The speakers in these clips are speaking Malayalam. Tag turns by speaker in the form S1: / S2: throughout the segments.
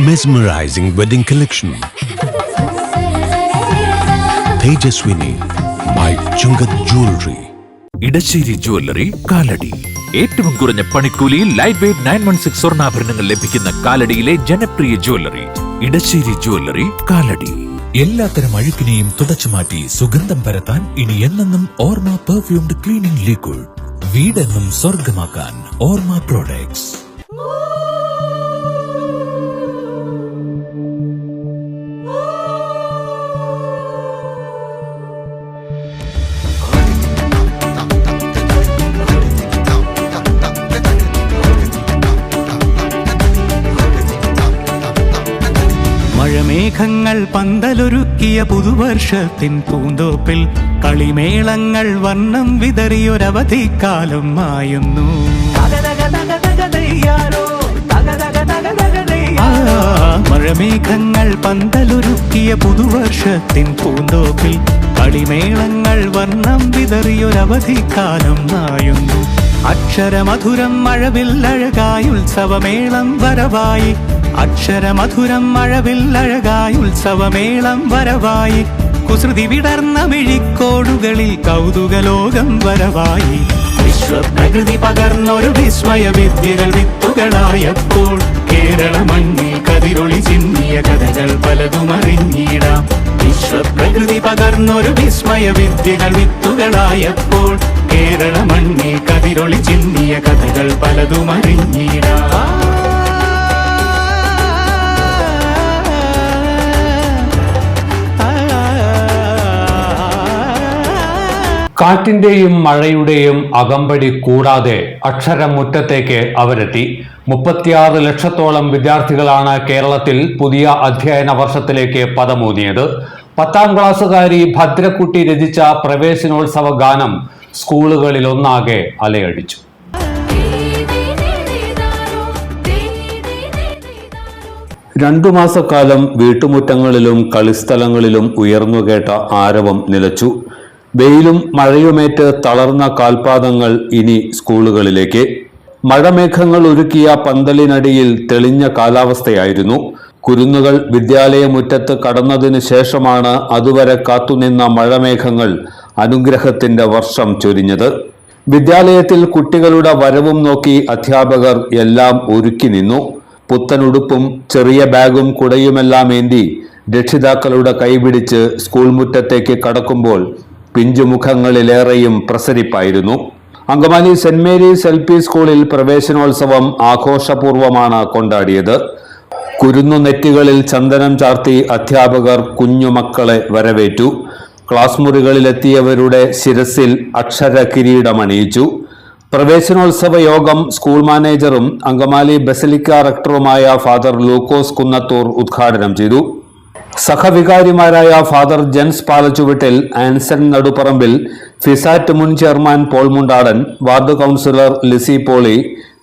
S1: Mesmerizing wedding collection. Tejaswini by Chungat Jewelry.
S2: Edassery jewellery Kalady. ഏറ്റവും കുറഞ്ഞ പണിക്കൂലിയിൽ ലൈറ്റ് വെയ്റ്റ് 916 സ്വർണ്ണാഭരണങ്ങൾ ലഭിക്കുന്ന കാലടിയിലെ ജനപ്രിയ ജ്വല്ലറി ഇടശ്ശേരി ജ്വല്ലറി കാലടി. എല്ലാത്തരം അഴുക്കിനെയും തുടച്ചുമാറ്റി സുഗന്ധം പരത്താൻ ഇനി എന്നെന്നും ഓർമ്മ പെർഫ്യൂംഡ് ക്ലീനിംഗ് ലിക്വിഡ്. വീടെന്നും സ്വർഗമാക്കാൻ ഓർമ്മ പ്രോഡക്ട്സ്.
S3: മഴമേഘങ്ങൾ പന്തലൊരുക്കിയ പുതുവർഷത്തിൻ പൂന്തോപ്പിൽ കളിമേളങ്ങൾ വർണ്ണം വിതറിയൊരവധിക്കാലം മായുന്നു. മഴമേഘങ്ങൾ പന്തലൊരുക്കിയ പുതുവർഷത്തിൻ പൂന്തോപ്പിൽ കളിമേളങ്ങൾ വർണ്ണം വിതറിയൊരവധിക്കാലം മായുന്നു. അക്ഷരമധുരം മഴവിൽ അഴകായി ഉത്സവമേളം വരവായി. അക്ഷരമധുരം മഴവിൽ അഴകായി ഉത്സവമേളം വരവായി. കുസൃതി വിടർന്ന മിഴിക്കോടുകളിൽ കൗതുകലോകം വരവായി. വിശ്വപ്രകൃതി പകർന്നൊരു വിസ്മയ വിദ്യകൾ വിത്തുകളായപ്പോൾ കേരള മണ്ണിൽ കതിരൊളി ചിന്നിയ കഥകൾ പലതും അറിഞ്ഞിടാം. വിശ്വപ്രകൃതി പകർന്നൊരു വിസ്മയ വിദ്യകൾ വിത്തുകളായപ്പോൾ കേരള മണ്ണിൽ കതിരൊളി ചിന്നിയ കഥകൾ പലതും അറിഞ്ഞിടാം.
S4: കാറ്റിന്റെയും മഴയുടെയും അകമ്പടി കൂടാതെ അക്ഷരമുറ്റത്തേക്ക് അവരെത്തി. 36 ലക്ഷത്തോളം വിദ്യാർത്ഥികളാണ് കേരളത്തിൽ പുതിയ അധ്യയന വർഷത്തിലേക്ക് പദമൂന്നിയത്. 10ാം ക്ലാസ്സുകാരി ഭദ്രക്കുട്ടി രചിച്ച പ്രവേശനോത്സവ ഗാനം സ്കൂളുകളിലൊന്നാകെ അലയടിച്ചു. 2 മാസക്കാലം വീട്ടുമുറ്റങ്ങളിലും കളിസ്ഥലങ്ങളിലും ഉയർന്നുകേട്ട ആരവം നിലച്ചു. വെയിലും മഴയുമേറ്റ് തളർന്ന കാൽപാദങ്ങൾ ഇനി സ്കൂളുകളിലേക്ക്. മഴമേഘങ്ങൾ ഒരുക്കിയ പന്തലിനടിയിൽ തെളിഞ്ഞ കാലാവസ്ഥയായിരുന്നു. കുരുന്നുകൾ വിദ്യാലയമുറ്റത്ത് കടന്നതിന് ശേഷമാണ് അതുവരെ കാത്തുനിന്ന മഴമേഘങ്ങൾ അനുഗ്രഹത്തിന്റെ വർഷം ചൊരിഞ്ഞത്. വിദ്യാലയത്തിൽ കുട്ടികളുടെ വരവും നോക്കി അധ്യാപകർ എല്ലാം ഒരുക്കി നിന്നു. പുത്തനുടുപ്പും ചെറിയ ബാഗും കുടയുമെല്ലാം ഏന്തി രക്ഷിതാക്കളുടെ കൈപിടിച്ച് സ്കൂൾ മുറ്റത്തേക്ക് കടക്കുമ്പോൾ പിഞ്ചുമുഖങ്ങളിലേറെയും പ്രസരിപ്പായിരുന്നു. അങ്കമാലി സെന്റ് മേരീസ് LP സ്കൂളിൽ പ്രവേശനോത്സവം ആഘോഷപൂർവമാണ് കൊണ്ടാടിയത്. കുരുന്നു നെറ്റികളിൽ ചന്ദനം ചാർത്തി അധ്യാപകർ കുഞ്ഞുമക്കളെ വരവേറ്റു. ക്ലാസ് മുറികളിലെത്തിയവരുടെ ശിരസിൽ അക്ഷര കിരീടമണിയിച്ചു. പ്രവേശനോത്സവ യോഗം സ്കൂൾ മാനേജറും അങ്കമാലി ബസലിക്ക റക്ടറുമായ ഫാദർ ലൂക്കോസ് കുന്നത്തൂർ ഉദ്ഘാടനം ചെയ്തു. സഹവികാരിമാരായ father Jens Palachuvattil, Anson Naduparambil, FISAT മുൻ chairman Paul Mundadan, ward councillor Lizy Poly,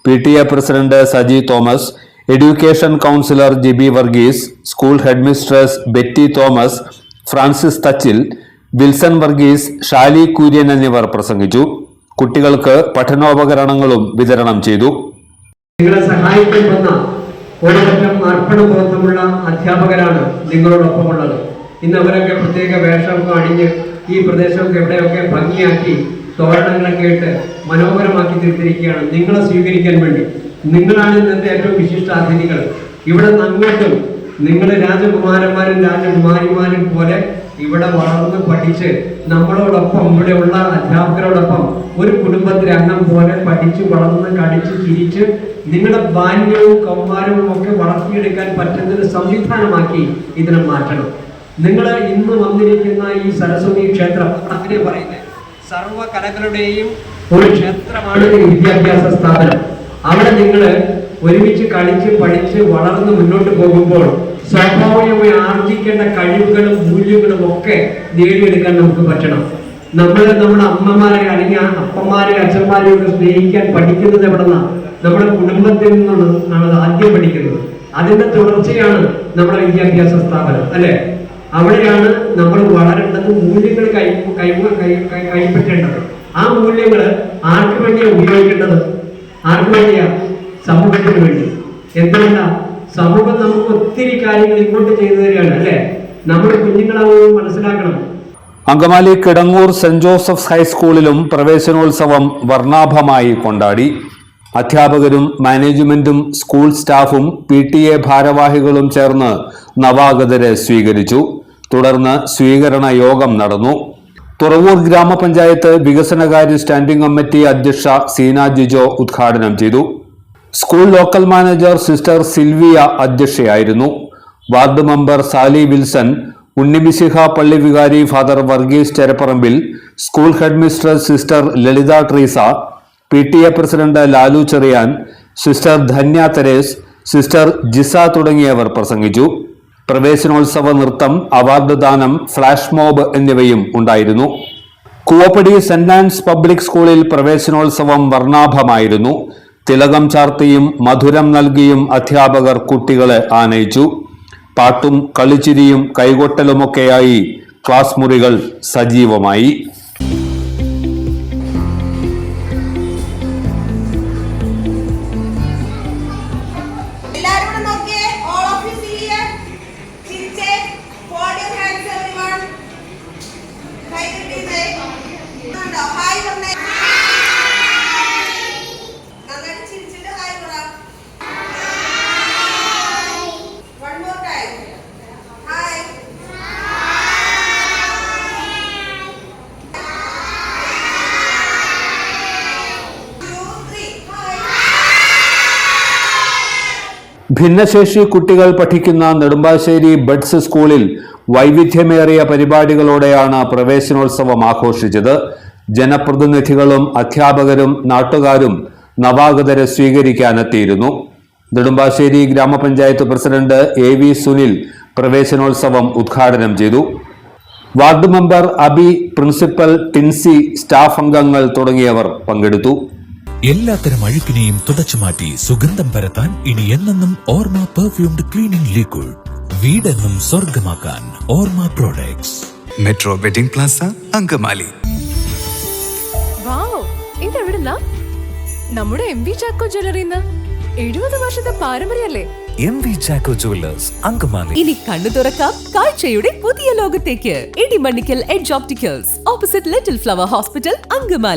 S4: PTA president Saji Thomas, education councillor Jibi Varghese, school headmistress Betty Thomas, Francis Thachil, Wilson Varghese, Shali Kurian എന്നിവർ പ്രസംഗിച്ചു. കുട്ടികൾക്ക് പഠനോപകരണങ്ങളും വിതരണം ചെയ്തു.
S5: ഒരൊറ്റം അർപ്പണബോധമുള്ള അധ്യാപകരാണ് നിങ്ങളോടൊപ്പമുള്ളത്. ഇന്ന് അവരൊക്കെ പ്രത്യേക വേഷമൊക്കെ അണിഞ്ഞ് ഈ പ്രദേശമൊക്കെ എവിടെയൊക്കെ ഭംഗിയാക്കി തോരണങ്ങളൊക്കെ ഇട്ട് മനോഹരമാക്കി തീർത്തിരിക്കുകയാണ് നിങ്ങളെ സ്വീകരിക്കാൻ വേണ്ടി. നിങ്ങളാണ് ഇന്നത്തെ ഏറ്റവും വിശിഷ്ട അതിഥികൾ. ഇവിടെ അങ്ങോട്ടും നിങ്ങൾ രാജകുമാരന്മാരും രാജകുമാരിമാരും പോലെ ഇവിടെ വളർന്ന് പഠിച്ച് നമ്മളോടൊപ്പം ഇവിടെയുള്ള അധ്യാപകരോടൊപ്പം ഒരു കുടുംബത്തിലെ അംഗം പോലെ പഠിച്ച് വളർന്ന് കടിച്ച് ചിരിച്ച് നിങ്ങളുടെ ബാല്യവും കൗമാരവും ഒക്കെ വളർത്തിയെടുക്കാൻ പറ്റുന്ന ഒരു സംവിധാനമാക്കി ഇതിനെ മാറ്റണം. നിങ്ങൾ ഇന്ന് വന്നിരിക്കുന്ന ഈ സരസ്വതി ക്ഷേത്രം അങ്ങനെ പറയുന്നത് സർവ്വ കലകളുടെയും ഒരു ക്ഷേത്രമാണ് വിദ്യാഭ്യാസ സ്ഥാപനം. അവിടെ നിങ്ങൾ ഒരുമിച്ച് കളിച്ച് പഠിച്ച് വളർന്ന് മുന്നോട്ട് പോകുമ്പോൾ സ്വാഭാവികമായി ആർജിക്കേണ്ട കഴിവുകളും മൂല്യങ്ങളും ഒക്കെ നേടിയെടുക്കാൻ നമുക്ക് പറ്റണം. നമ്മുടെ അമ്മമാരെ അല്ലെങ്കിൽ അപ്പന്മാരെ അച്ഛന്മാരെ ഒക്കെ സ്നേഹിക്കാൻ പഠിക്കുന്നത് എവിടെന്നാണ്? നമ്മുടെ കുടുംബത്തിൽ നിന്നാണ് ആദ്യം പഠിക്കുന്നത്. അതിന്റെ തുടർച്ചയാണ് നമ്മുടെ വിദ്യാഭ്യാസ സ്ഥാപനം, അല്ലെ? അവിടെയാണ് നമ്മൾ വളരേണ്ടത്, മൂല്യങ്ങൾ കൈപ്പറ്റേണ്ടത്. ആ മൂല്യങ്ങൾ ആർക്ക് വേണ്ടിയാണ് ഉപയോഗിക്കേണ്ടത്? ആർക്ക് വേണ്ടിയാ? സമൂഹത്തിന് വേണ്ടി. എന്തുകൊണ്ടാ? സമൂഹം നമുക്ക് ഒത്തിരി കാര്യങ്ങൾ ഇങ്ങോട്ട് ചെയ്തു തരികയാണ് അല്ലേ? നമ്മുടെ കുഞ്ഞുങ്ങളാവുന്നത് മനസ്സിലാക്കണം.
S4: അങ്കമാലി കിടങ്ങൂർ സെന്റ് ജോസഫ്സ് ഹൈസ്കൂളിലും പ്രവേശനോത്സവം വർണ്ണാഭമായി കൊണ്ടാടി. അധ്യാപകരും മാനേജ്മെന്റും സ്കൂൾ സ്റ്റാഫും PTA ഭാരവാഹികളും ചേർന്ന് നവാഗതരെ സ്വീകരിച്ചു. തുടർന്ന് സ്വീകരണ യോഗം നടന്നു. തുറവൂർ ഗ്രാമപഞ്ചായത്ത് വികസനകാര്യ സ്റ്റാൻഡിംഗ് കമ്മിറ്റി അധ്യക്ഷ സീന ജിജോ ഉദ്ഘാടനം ചെയ്തു. School local manager sister Sylvia അധ്യക്ഷയായിരുന്നു. Ward member Sally Wilson, Unnimishiha പള്ളി വികാരി father Varghese Cherapparambil, school head mistress sister Lalitha Treesa, PTA president Lalu Cherian, sister Dhanya Theres, sister Jisa തുടങ്ങിയവർ പ്രസംഗിച്ചു. പ്രവേശനോത്സവ നൃത്തം, അവാർഡ് ദാനം, ഫ്ലാഷ് മോബ് എന്നിവയും ഉണ്ടായിരുന്നു. കൂവപ്പടി സെന്റ് ആൻസ് പബ്ലിക് സ്കൂളിൽ പ്രവേശനോത്സവം വർണ്ണാഭമായിരുന്നു. തിലകം ചാർത്തിയും മധുരം നൽകിയും അധ്യാപകർ കുട്ടികളെ ആനയിച്ചു. പാട്ടും കളിച്ചിരിയും കൈകൊട്ടലുമൊക്കെയായി ക്ലാസ് മുറികൾ സജീവമായി. ഭിന്നശേഷി കുട്ടികൾ പഠിക്കുന്ന നെടുമ്പാശ്ശേരി ബഡ്സ് സ്കൂളിൽ വൈവിധ്യമേറിയ പരിപാടികളോടെയാണ് പ്രവേശനോത്സവം ആഘോഷിച്ചത്. ജനപ്രതിനിധികളും അധ്യാപകരും നാട്ടുകാരും നവാഗതരെ സ്വീകരിക്കാനെത്തിയിരുന്നു. നെടുമ്പാശ്ശേരി ഗ്രാമപഞ്ചായത്ത് പ്രസിഡന്റ് AV സുനിൽ പ്രവേശനോത്സവം ഉദ്ഘാടനം ചെയ്തു. Ward member Abi, principal Tincy, staff അംഗങ്ങൾ തുടങ്ങിയവർ പങ്കെടുത്തു.
S2: എല്ലാത്തരം അഴുക്കിനെയും തുടച്ചുമാറ്റി സുഗന്ധം പരത്താൻ ഇനി എന്നെന്നും ഓർമ്മ പെർഫ്യൂംഡ് ക്ലീനിംഗ് ലിക്വിഡ്. വീടെന്നും സ്വർഗമാക്കാൻ Orma products.
S6: Metro Wedding Plaza, Angamaly.
S7: Wow, ഇതെവിടുന്നാ? നമ്മുടെ MV ചാക്കോ ജ്വല്ലറിന്ന് 70 വർഷത്തെ പാരമ്പര്യല്ലേ?
S6: MV Chacko Jewellers, Angamaly.
S8: ഇനി കണ്ണു തുറക്കാം കാഴ്ചയുടെ പുതിയ ലോകത്തേക്ക്. Idimannickal Edge Opticals, opposite Little Flower Hospital, Angamaly.